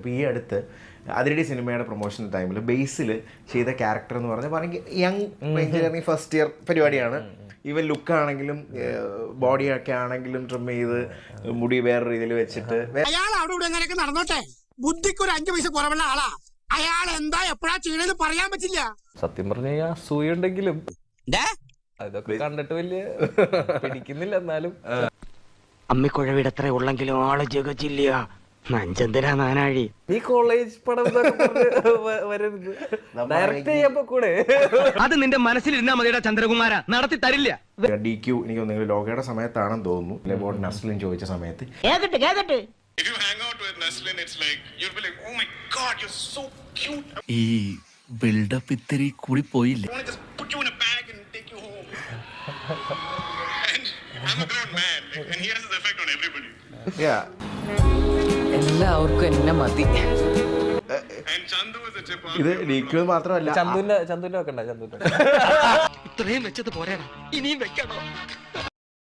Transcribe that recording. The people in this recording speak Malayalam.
അപ്പോൾ ഈ അടുത്ത് അതിരടി സിനിമയുടെ പ്രൊമോഷൻ ടൈമിൽ ബേസിൽ ചെയ്ത ക്യാരക്ടർ എന്ന് പറഞ്ഞാൽ യങ് എഞ്ചിനീയറിംഗ് ഫസ്റ്റ് ഇയർ പരിപാടിയാണ്. ഈവൻ ലുക്കാണെങ്കിലും ബോഡിയൊക്കെ ആണെങ്കിലും ട്രിം ചെയ്ത് മുടി വേറെ രീതിയിൽ വെച്ചിട്ട് അയാൾ അവിടെ ഇവിടെ എങ്ങനെയൊക്കെ നടന്നോട്ടെ, ബുദ്ധിക്ക് ഒരു 5 പൈസ കുറവുള്ള ആളാ. അയാൾ എന്താ എപ്പോഴാ ചെയ്യണെന്ന് പറയാൻ പറ്റില്ല. സത്യം പറഞ്ഞ അസൂയുണ്ടെങ്കിലും അതൊക്കെ കണ്ടിട്ട് വലിയ പിടിക്കുന്നില്ല. എന്നാലും അമ്മിക്കുഴവിടെ എത്ര ഉള്ളെങ്കിലും ആള് ജഗച്ചില്ല. നഞ്ചന്തിരാ നാനാഴി. ഈ കോളേജ് പടം വരരുത്, ഡയറക്റ്റ് ചെയ്യുമ്പോ കൂടെ അത് നിന്റെ മനസ്സിലിരുന്നാ മതിയുടെ ചന്ദ്രകുമാര, നടത്തി തരില്ല. DQ എനിക്ക് തോന്നുന്നു ലോകയുടെ സമയത്താണെന്ന് തോന്നുന്നു, നസ്ലിൻ ചോദിച്ച സമയത്ത് If you hang out with Naslin, it's like you'll be like, oh my god, you're so cute. ഈ ബിൽഡപ്പ് ഇത്തിരി കൂടി പോയില്ലേ? I want to just put you in a bag and take you home. And I'm a grown man, like, and he has this effect on everybody. Yeah. എല്ലാവർക്കും എന്നെ മതി. And Chandu is a chip on. ഇത് DQ മാത്രമല്ല, ചന്തുവിന്റെ വെക്കണ്ട. ചന്തുവിന്റെ ഇത്രയും വെച്ചത് പോരാ, ഇനിയും വെക്കണോ?